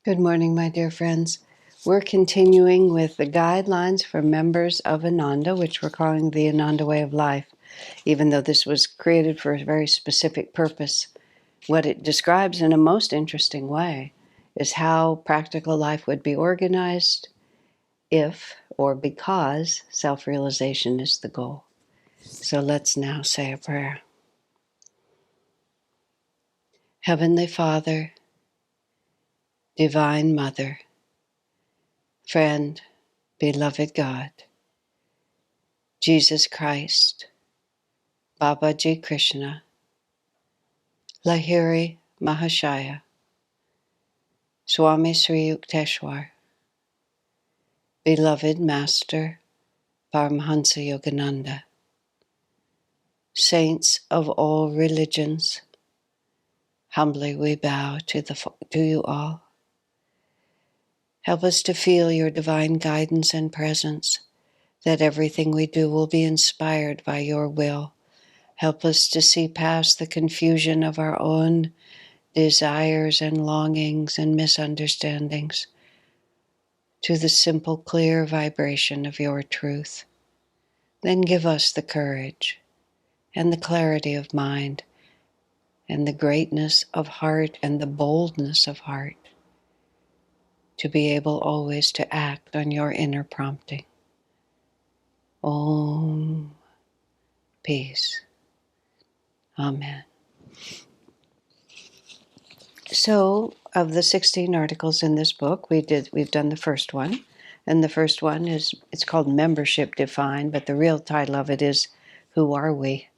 Good morning, my dear friends. We're continuing with the guidelines for members of Ananda, which we're calling the Ananda Way of Life, even though this was created for a very specific purpose. What it describes in a most interesting way is how practical life would be organized if or because self-realization is the goal. So let's now say a prayer. Heavenly Father, Divine Mother, friend, beloved God, Jesus Christ, Babaji Krishna, Lahiri Mahashaya, Swami Sri Yukteswar, beloved Master Paramahansa Yogananda, saints of all religions, humbly we bow to you all. Help us to feel your divine guidance and presence, that everything we do will be inspired by your will. Help us to see past the confusion of our own desires and longings and misunderstandings to the simple, clear vibration of your truth. Then give us the courage and the clarity of mind and the greatness of heart and the boldness of heart to be able always to act on your inner prompting. Om. Peace. Amen. So, of the 16 articles in this book, we've done the first one. And the first one it's called Membership Defined, but the real title of it is Who Are We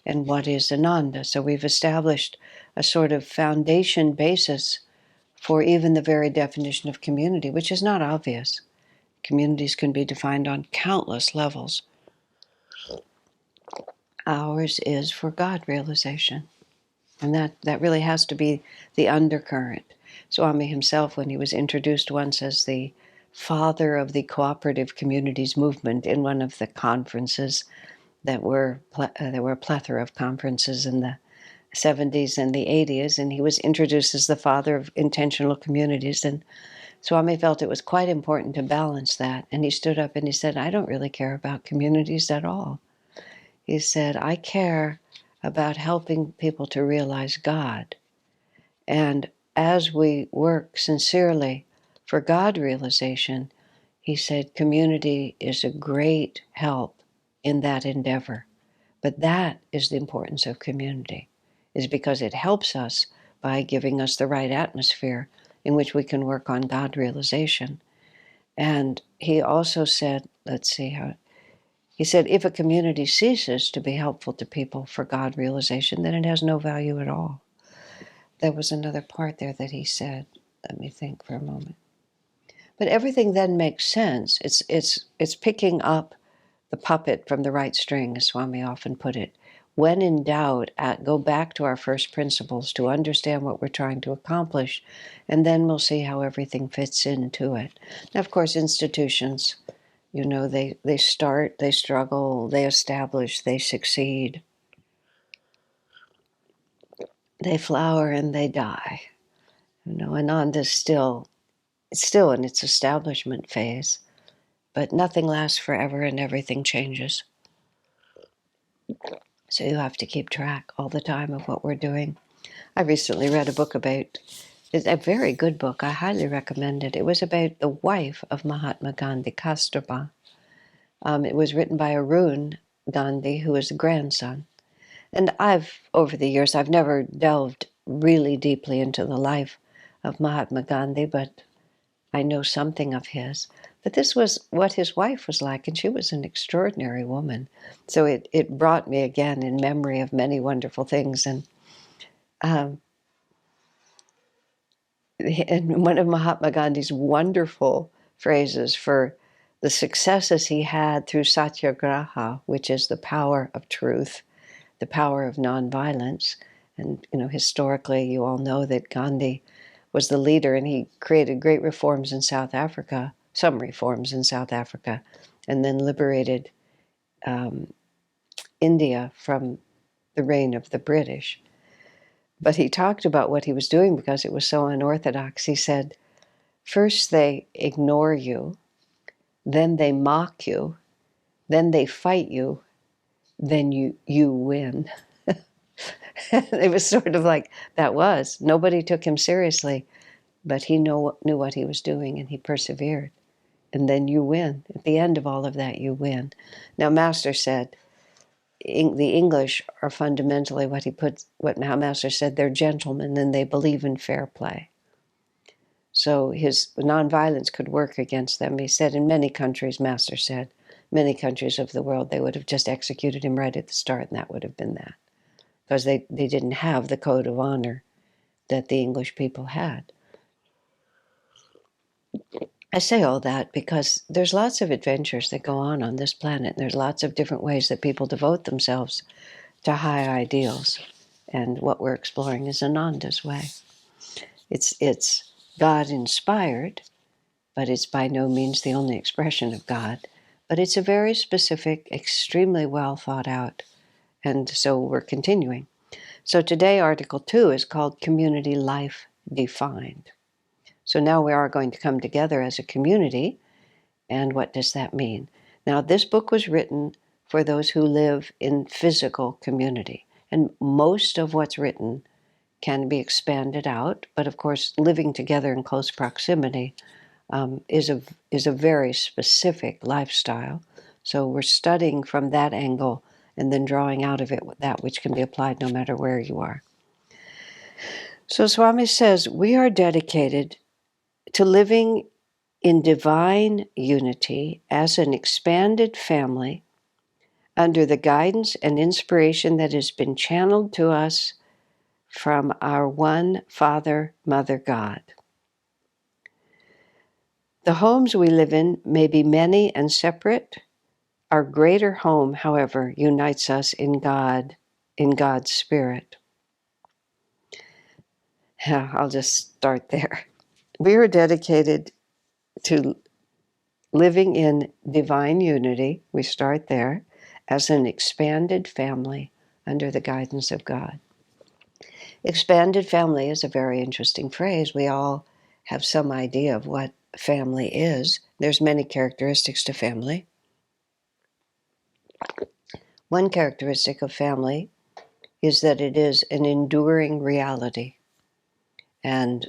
and What is Ananda? So we've established a sort of foundation basis for even the very definition of community, which is not obvious. Communities can be defined on countless levels. Ours is for God realization. And that really has to be the undercurrent. Swami himself, when he was introduced once as the father of the cooperative communities movement in one of the conferences there were a plethora of conferences in the 70s and the 80s, and he was introduced as the father of intentional communities. And Swami felt it was quite important to balance that. And he stood up and he said, I don't really care about communities at all. He said, I care about helping people to realize God. And as we work sincerely for God realization, he said, community is a great help in that endeavor. But that is the importance of community, is because it helps us by giving us the right atmosphere in which we can work on God realization. And he also said, he said, if a community ceases to be helpful to people for God realization, then it has no value at all. There was another part there that he said. Let me think for a moment. But everything then makes sense. It's picking up the puppet from the right string, as Swami often put it. When in doubt, go back to our first principles to understand what we're trying to accomplish, and then we'll see how everything fits into it. Now, of course, institutions, they start, they struggle, they establish, they succeed. They flower and they die. Ananda's still in its establishment phase, but nothing lasts forever and everything changes. So you have to keep track all the time of what we're doing. I recently read a book it's a very good book. I highly recommend it. It was about the wife of Mahatma Gandhi, Kasturba. It was written by Arun Gandhi, who is a grandson. And over the years, I've never delved really deeply into the life of Mahatma Gandhi, but I know something of his. But this was what his wife was like, and she was an extraordinary woman. So it brought me again in memory of many wonderful things. And one of Mahatma Gandhi's wonderful phrases for the successes he had through satyagraha, which is the power of truth, the power of nonviolence. And, historically, you all know that Gandhi was the leader, and he created great reforms in South Africa, some reforms in South Africa, and then liberated India from the reign of the British. But he talked about what he was doing because it was so unorthodox. He said, First they ignore you, then they mock you, then they fight you, then you win. It was sort of like that was. Nobody took him seriously, but he knew what he was doing, and he persevered. And then you win. At the end of all of that, you win. Now, Master said, the English are fundamentally how Master said, they're gentlemen and they believe in fair play. So his nonviolence could work against them. He said in many countries, Master said, many countries of the world, they would have just executed him right at the start, and that would have been that. Because they didn't have the code of honor that the English people had. I say all that because there's lots of adventures that go on this planet. There's lots of different ways that people devote themselves to high ideals. And what we're exploring is Ananda's way. It's God-inspired, but it's by no means the only expression of God. But it's a very specific, extremely well thought out, and so we're continuing. So today, Article 2 is called Community Life Defined. So now we are going to come together as a community, and what does that mean? Now, this book was written for those who live in physical community, and most of what's written can be expanded out, but of course, living together in close proximity is a very specific lifestyle. So we're studying from that angle and then drawing out of it that which can be applied no matter where you are. So Swami says, we are dedicated to living in divine unity as an expanded family under the guidance and inspiration that has been channeled to us from our one Father, Mother, God. The homes we live in may be many and separate. Our greater home, however, unites us in God, in God's Spirit. Yeah, I'll just start there. We are dedicated to living in divine unity, we start there, as an expanded family under the guidance of God. Expanded family is a very interesting phrase. We all have some idea of what family is. There's many characteristics to family. One characteristic of family is that it is an enduring reality. And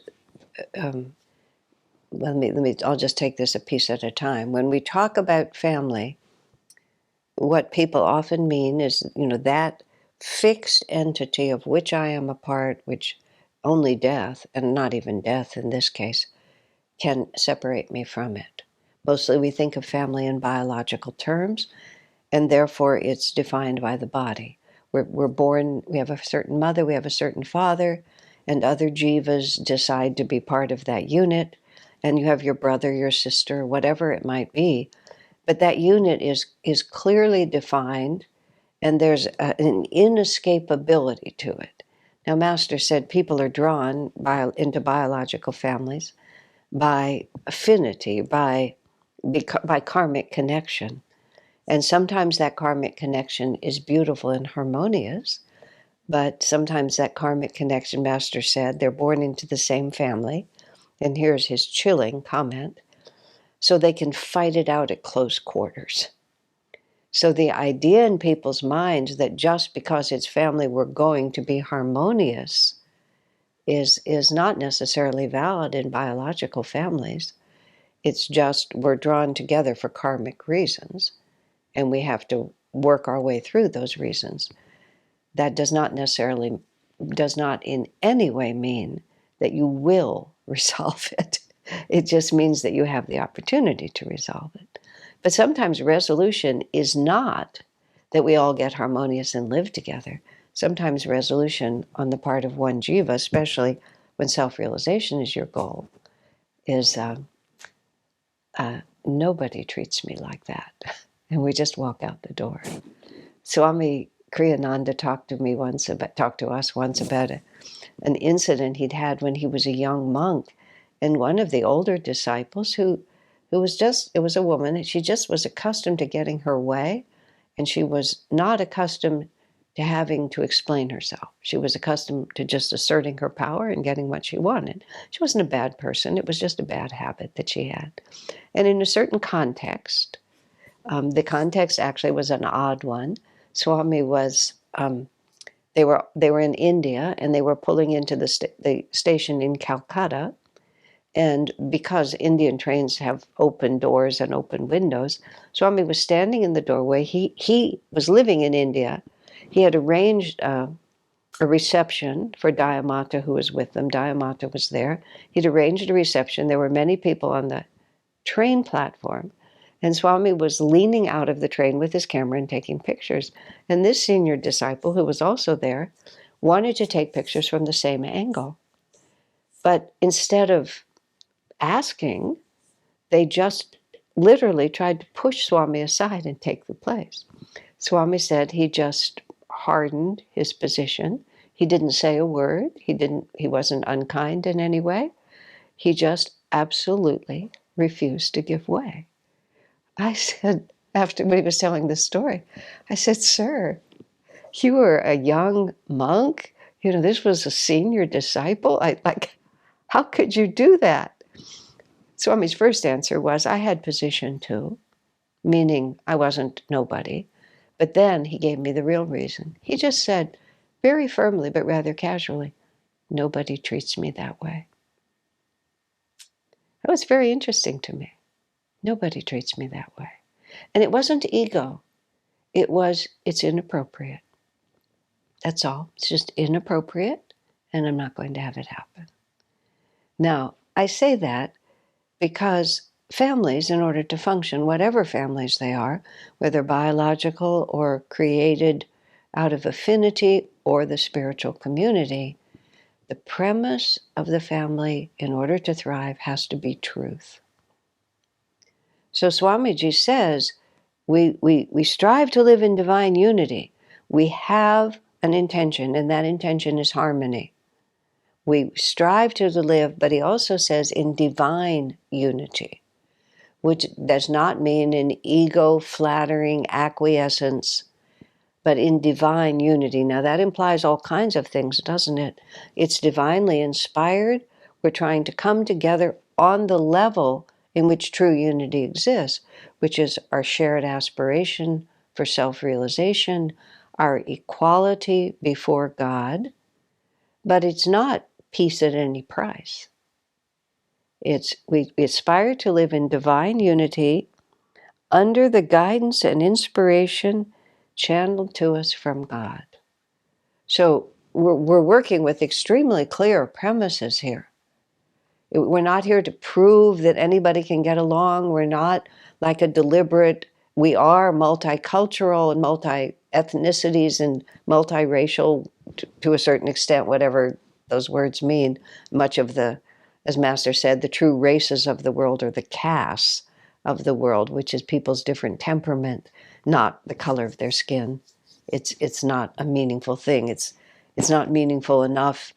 I'll just take this a piece at a time. When we talk about family, what people often mean is, that fixed entity of which I am a part, which only death, and not even death in this case, can separate me from it. Mostly we think of family in biological terms, and therefore it's defined by the body. We're born, we have a certain mother, we have a certain father, and other jivas decide to be part of that unit, and you have your brother, your sister, whatever it might be. But that unit is clearly defined, and there's an inescapability to it. Now, Master said people are drawn into biological families by affinity, by karmic connection. And sometimes that karmic connection is beautiful and harmonious, but sometimes that karmic connection, Master said, they're born into the same family. And here's his chilling comment. So they can fight it out at close quarters. So the idea in people's minds that just because it's family we're going to be harmonious is not necessarily valid in biological families. It's just we're drawn together for karmic reasons, and we have to work our way through those reasons. That does not in any way mean that you will resolve it. It just means that you have the opportunity to resolve it. But sometimes resolution is not that we all get harmonious and live together. Sometimes resolution on the part of one jiva, especially when self-realization is your goal, is nobody treats me like that. And we just walk out the door. Swami Kriyananda talked to us once about an incident he'd had when he was a young monk. And one of the older disciples who it was a woman, and she just was accustomed to getting her way, and she was not accustomed to having to explain herself. She was accustomed to just asserting her power and getting what she wanted. She wasn't a bad person. It was just a bad habit that she had. And in a certain context, the context actually was an odd one. Swami was, they were in India, and they were pulling into the station in Calcutta. And because Indian trains have open doors and open windows, Swami was standing in the doorway. He was living in India. He had arranged a reception for Dayamata, who was with them. Dayamata was there. He'd arranged a reception. There were many people on the train platform. And Swami was leaning out of the train with his camera and taking pictures. And this senior disciple, who was also there, wanted to take pictures from the same angle. But instead of asking, they just literally tried to push Swami aside and take the place. Swami said he just hardened his position. He didn't say a word. He wasn't unkind in any way. He just absolutely refused to give way. I said, after when he was telling this story, I said, "Sir, you were a young monk. This was a senior disciple. How could you do that?" Swami's first answer was, "I had position too," meaning I wasn't nobody. But then he gave me the real reason. He just said, very firmly but rather casually, "Nobody treats me that way." That was very interesting to me. Nobody treats me that way. And it wasn't ego. It's inappropriate. That's all. It's just inappropriate, and I'm not going to have it happen. Now, I say that because families, in order to function, whatever families they are, whether biological or created out of affinity or the spiritual community, the premise of the family, in order to thrive, has to be truth. So Swamiji says, we strive to live in divine unity. We have an intention, and that intention is harmony. We strive to live, but he also says, in divine unity, which does not mean an ego-flattering acquiescence, but in divine unity. Now that implies all kinds of things, doesn't it? It's divinely inspired. We're trying to come together on the level in which true unity exists, which is our shared aspiration for self-realization, our equality before God. But it's not peace at any price. We aspire to live in divine unity under the guidance and inspiration channeled to us from God. So we're working with extremely clear premises here. We're not here to prove that anybody can get along. We're not like a deliberate, we are multicultural and multi-ethnicities and multiracial to a certain extent, whatever those words mean. Much of the, as Master said, the true races of the world are the castes of the world, which is people's different temperament, not the color of their skin. It's not a meaningful thing. It's not meaningful enough.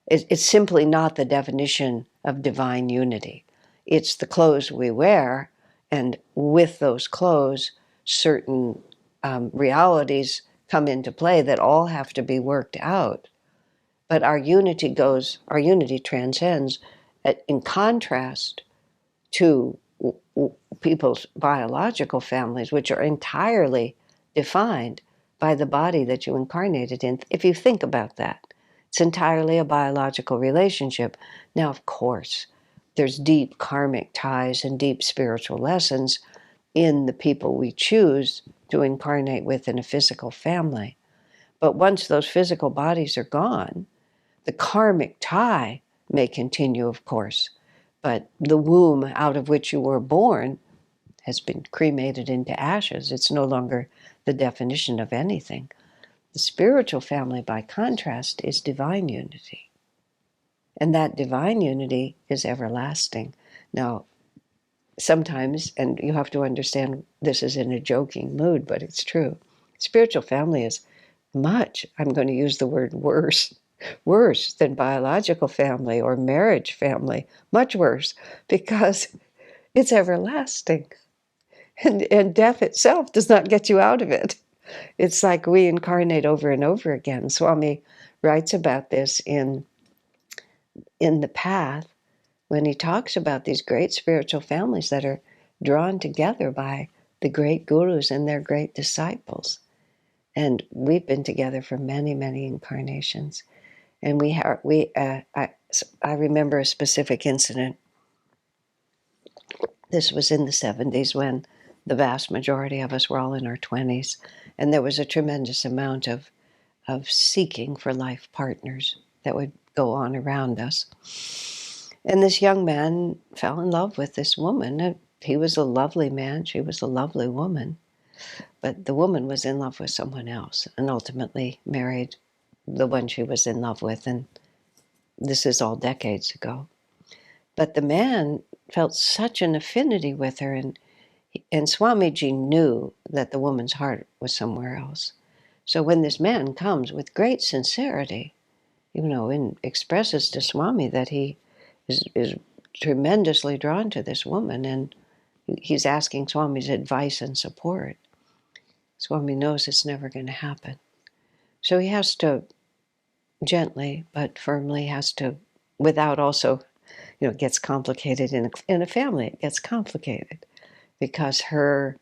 It's simply not the definition of divine unity. It's the clothes we wear, and with those clothes, certain realities come into play that all have to be worked out. But our unity transcends, in contrast to people's biological families, which are entirely defined by the body that you incarnated in. If you think about that, it's entirely a biological relationship. Now, of course, there's deep karmic ties and deep spiritual lessons in the people we choose to incarnate with in a physical family. But once those physical bodies are gone, the karmic tie may continue, of course, but the womb out of which you were born has been cremated into ashes. It's no longer the definition of anything. The spiritual family, by contrast, is divine unity. And that divine unity is everlasting. Now, sometimes, and you have to understand this is in a joking mood, but it's true. Spiritual family is much, I'm going to use the word worse than biological family or marriage family, much worse, because it's everlasting. And death itself does not get you out of it. It's like we incarnate over and over again. Swami writes about this in The Path, when he talks about these great spiritual families that are drawn together by the great gurus and their great disciples. And we've been together for many, many incarnations. And I remember a specific incident. This was in the 70s when the vast majority of us were all in our 20s. And there was a tremendous amount of seeking for life partners that would go on around us. And this young man fell in love with this woman. He was a lovely man, she was a lovely woman. But the woman was in love with someone else and ultimately married the one she was in love with. And this is all decades ago. But the man felt such an affinity with her, and Swamiji knew that the woman's heart was somewhere else. So when this man comes with great sincerity, and expresses to Swami that he is tremendously drawn to this woman, and he's asking Swami's advice and support, Swami knows it's never going to happen. So he has to gently but firmly without also, it gets complicated in a family. It gets complicated because her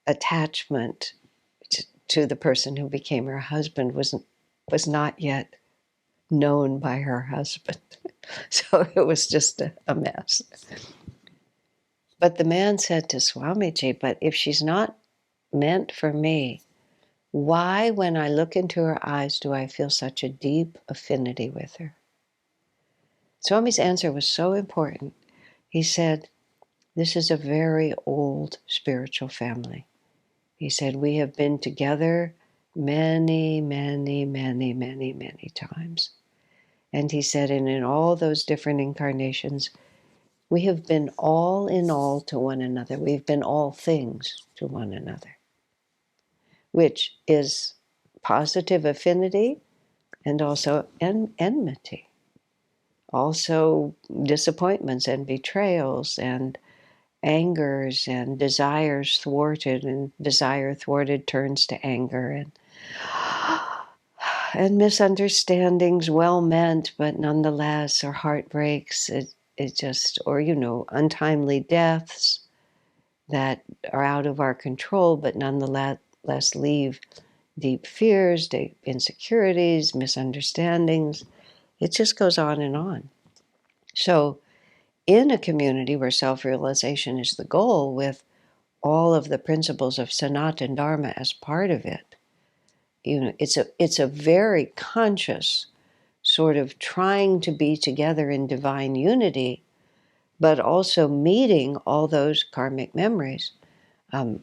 attachment to the person who became her husband was not yet known by her husband. So it was just a mess. But the man said to Swamiji, but if she's not meant for me, why, when I look into her eyes, do I feel such a deep affinity with her? Swami's answer was so important. He said, this is a very old spiritual family. He said, we have been together many, many, many, many, many times. And he said, and in all those different incarnations, we have been all in all to one another. We've been all things to one another, which is positive affinity and also enmity. Also disappointments and betrayals and angers and desires thwarted, and desire thwarted turns to anger, and misunderstandings, well meant, but nonetheless, or heartbreaks, untimely deaths that are out of our control, but nonetheless leave deep fears, deep insecurities, misunderstandings. It just goes on and on. So in a community where self-realization is the goal, with all of the principles of Sanatana Dharma as part of it, it's a very conscious sort of trying to be together in divine unity, but also meeting all those karmic memories. Swami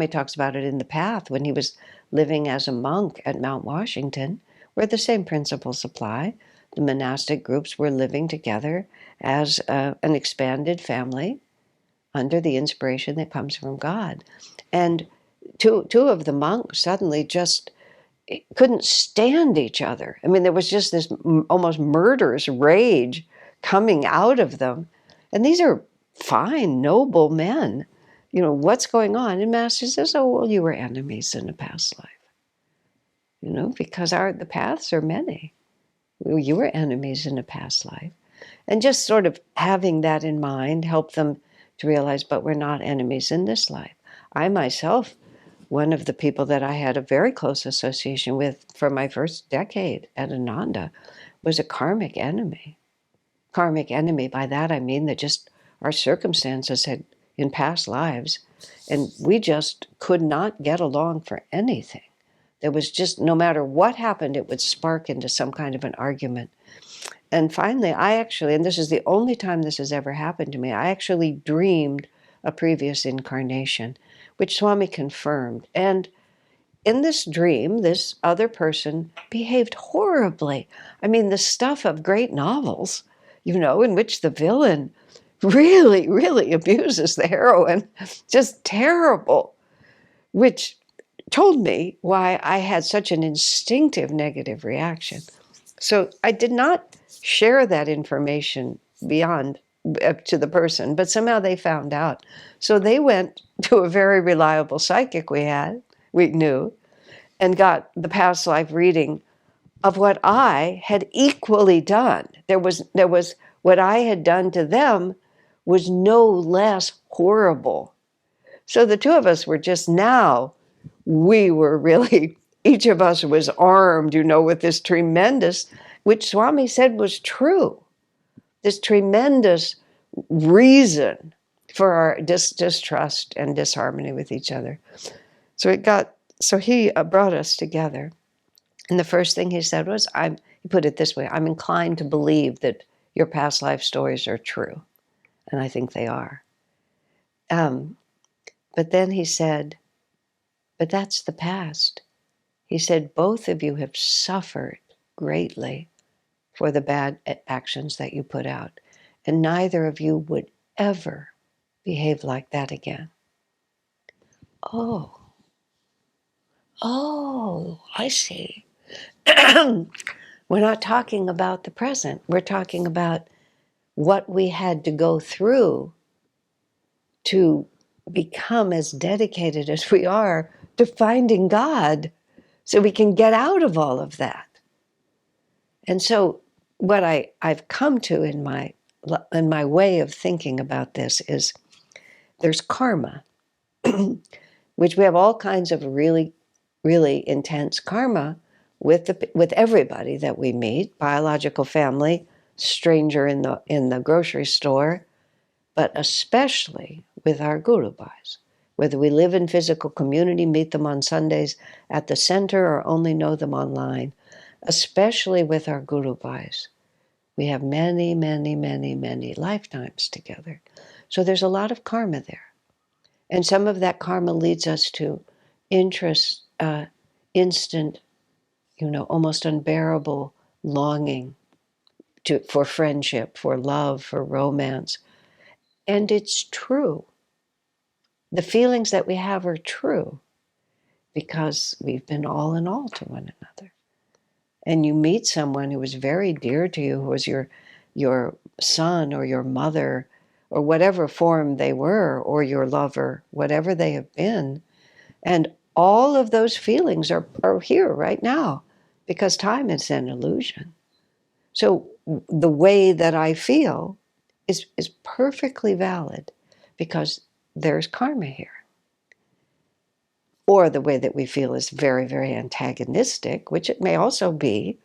talks about it in The Path when he was living as a monk at Mount Washington, where the same principles apply. The monastic groups were living together as an expanded family under the inspiration that comes from God. And two of the monks suddenly just couldn't stand each other. I mean, there was just this almost murderous rage coming out of them. And these are fine, noble men. What's going on? And Master says, oh, well, you were enemies in a past life. Because the paths are many. You were enemies in a past life. And just sort of having that in mind helped them to realize, but we're not enemies in this life. I myself, one of the people that I had a very close association with for my first decade at Ananda, was a karmic enemy. Karmic enemy, by that I mean that just our circumstances had in past lives, and we just could not get along for anything. There was just, no matter what happened, it would spark into some kind of an argument. And finally, and this is the only time this has ever happened to me, I actually dreamed a previous incarnation, which Swami confirmed. And in this dream, this other person behaved horribly. I mean, the stuff of great novels, in which the villain really, really abuses the heroine, just terrible, which told me why I had such an instinctive negative reaction. So I did not share that information beyond to the person, but somehow they found out. So they went to a very reliable psychic we knew, and got the past life reading of what I had equally done. There was what I had done to them was no less horrible. So the two of us were just now, we were really, each of us was armed, with this tremendous, which Swami said was true, this tremendous reason for our distrust and disharmony with each other. So he brought us together. And the first thing he said was, he put it this way, I'm inclined to believe that your past life stories are true. And I think they are. But then he said, but that's the past. He said, both of you have suffered greatly for the bad actions that you put out. And neither of you would ever behave like that again. Oh, I see. We're not talking about the present. We're talking about what we had to go through to become as dedicated as we are to finding God so we can get out of all of that. And so what I've come to in my way of thinking about this is there's karma, which we have all kinds of really, really intense karma with everybody that we meet, biological family, stranger in the grocery store, but especially with our gurubais. Whether we live in physical community, meet them on Sundays at the center, or only know them online, especially with our gurubais. We have many, many, many, many lifetimes together. So there's a lot of karma there. And some of that karma leads us to instant, almost unbearable longing for friendship, for love, for romance. And it's true. The feelings that we have are true because we've been all in all to one another. And you meet someone who was very dear to you, who was your son or your mother or whatever form they were, or your lover, whatever they have been. And all of those feelings are here right now because time is an illusion. So the way that I feel is perfectly valid because there's karma here. Or the way that we feel is very, very antagonistic, which it may also be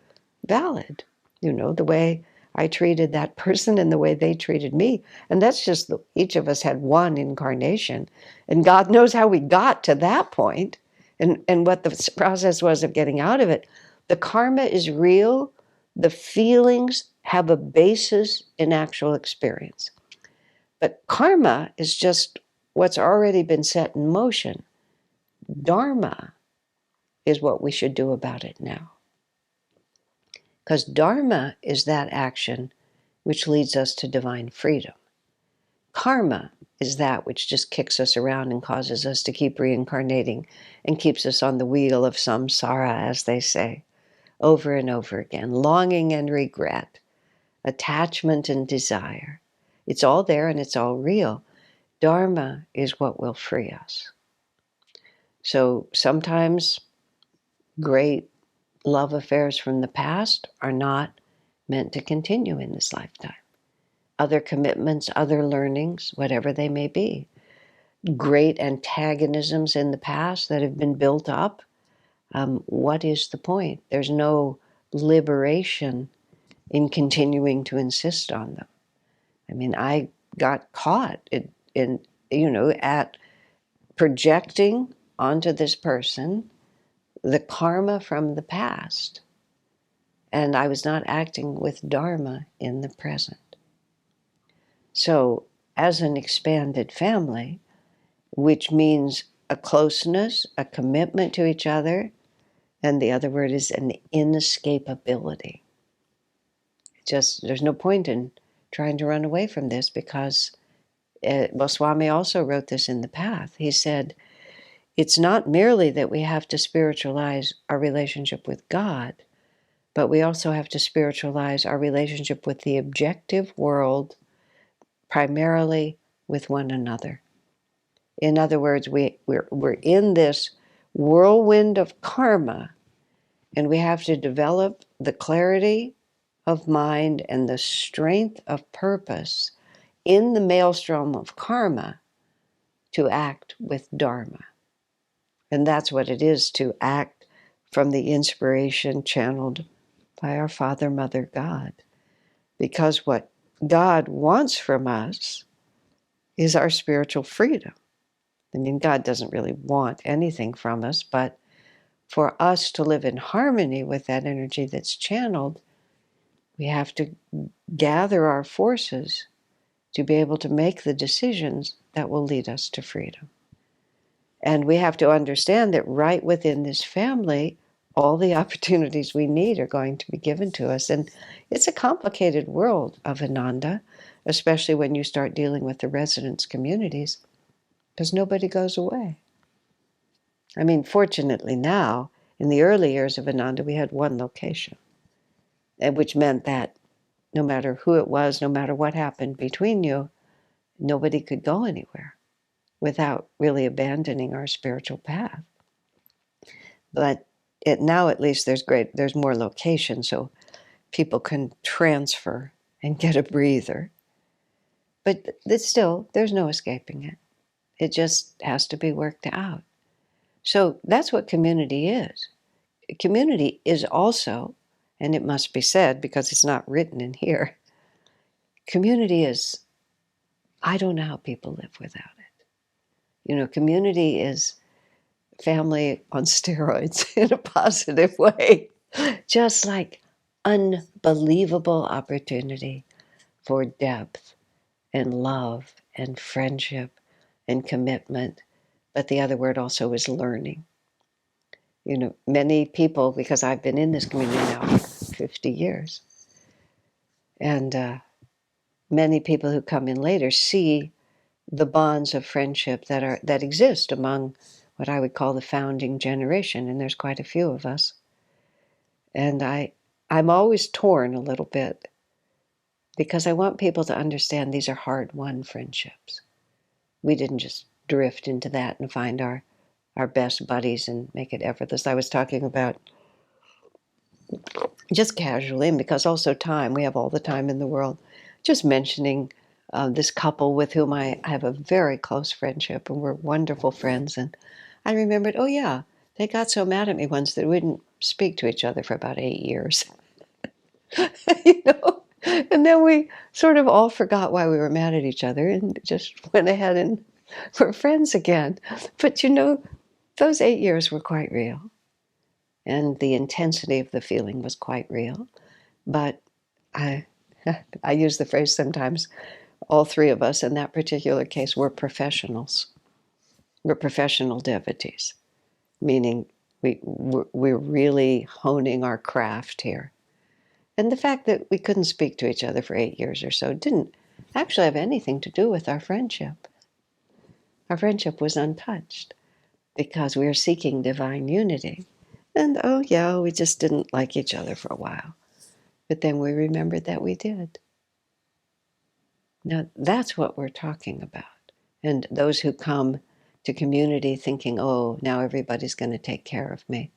valid. The way I treated that person and the way they treated me. And that's just, each of us had one incarnation. And God knows how we got to that point and what the process was of getting out of it. The karma is real. The feelings have a basis in actual experience. But karma is just what's already been set in motion. Dharma is what we should do about it now. Because Dharma is that action which leads us to divine freedom. Karma is that which just kicks us around and causes us to keep reincarnating and keeps us on the wheel of samsara, as they say, over and over again. Longing and regret, attachment and desire. It's all there and it's all real. Dharma is what will free us. So sometimes great love affairs from the past are not meant to continue in this lifetime. Other commitments, other learnings, whatever they may be. Great antagonisms in the past that have been built up. What is the point? There's no liberation in continuing to insist on them. I mean, I got caught at projecting onto this person the karma from the past. And I was not acting with Dharma in the present. So, as an expanded family, which means a closeness, a commitment to each other, and the other word is an inescapability. There's no point in trying to run away from this because, Swami also wrote this in the Path. He said, it's not merely that we have to spiritualize our relationship with God, but we also have to spiritualize our relationship with the objective world primarily with one another. In other words, we're in this whirlwind of karma, and we have to develop the clarity of mind and the strength of purpose in the maelstrom of karma to act with Dharma. And that's what it is, to act from the inspiration channeled by our Father, Mother, God. Because what God wants from us is our spiritual freedom. I mean, God doesn't really want anything from us, but for us to live in harmony with that energy that's channeled, we have to gather our forces to be able to make the decisions that will lead us to freedom. And we have to understand that right within this family, all the opportunities we need are going to be given to us. And it's a complicated world of Ananda, especially when you start dealing with the residence communities, because nobody goes away. I mean, fortunately now, in the early years of Ananda, we had one location, which meant that no matter who it was, no matter what happened between you, nobody could go anywhere without really abandoning our spiritual path. But now at least there's more locations, so people can transfer and get a breather. But still, there's no escaping it. It just has to be worked out. So that's what community is. Community is also, and it must be said because it's not written in here, community is, I don't know how people live without it. You know, community is family on steroids in a positive way. Just like unbelievable opportunity for depth and love and friendship and commitment. But the other word also is learning. You know, many people, because I've been in this community now for 50 years, and many people who come in later see the bonds of friendship that exist among what I would call the founding generation, and there's quite a few of us. And I'm always torn a little bit because I want people to understand these are hard-won friendships. We didn't just drift into that and find our best buddies and make it effortless. I was talking about, just casually, and because also time, we have all the time in the world, just mentioning this couple with whom I have a very close friendship, and we're wonderful friends. And I remembered, oh yeah, they got so mad at me once that we didn't speak to each other for about 8 years. You know? And then we sort of all forgot why we were mad at each other and just went ahead and were friends again. But you know, those 8 years were quite real. And the intensity of the feeling was quite real. But I use the phrase sometimes, all three of us in that particular case were professionals. We're professional devotees, meaning we're really honing our craft here. And the fact that we couldn't speak to each other for 8 years or so didn't actually have anything to do with our friendship. Our friendship was untouched because we were seeking divine unity. And oh yeah, we just didn't like each other for a while. But then we remembered that we did. Now that's what we're talking about. And those who come to community thinking, oh, now everybody's going to take care of me.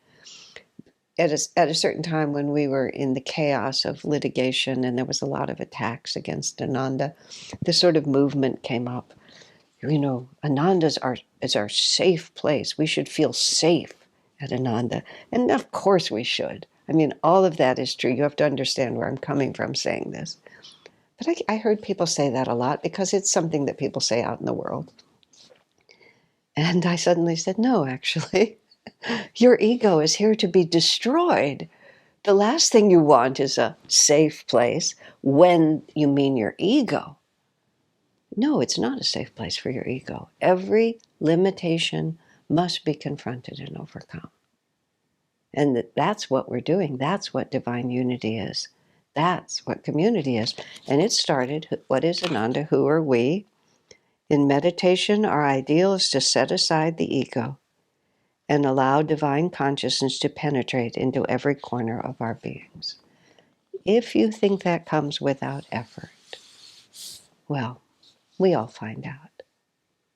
At a certain time when we were in the chaos of litigation and there was a lot of attacks against Ananda, this sort of movement came up. You know, Ananda's is our safe place. We should feel safe at Ananda. And of course we should. I mean, all of that is true. You have to understand where I'm coming from saying this. But I heard people say that a lot because it's something that people say out in the world. And I suddenly said, no, actually, your ego is here to be destroyed. The last thing you want is a safe place when you mean your ego. No, it's not a safe place for your ego. Every limitation must be confronted and overcome. And that's what we're doing. That's what divine unity is. That's what community is. And it started, what is Ananda? Who are we? In meditation, our ideal is to set aside the ego and allow divine consciousness to penetrate into every corner of our beings. If you think that comes without effort, well, We all find out.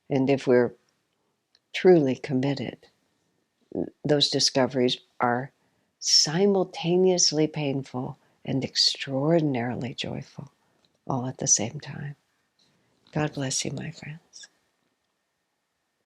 And if we're truly committed, those discoveries are simultaneously painful and extraordinarily joyful, all at the same time. God bless you, my friends.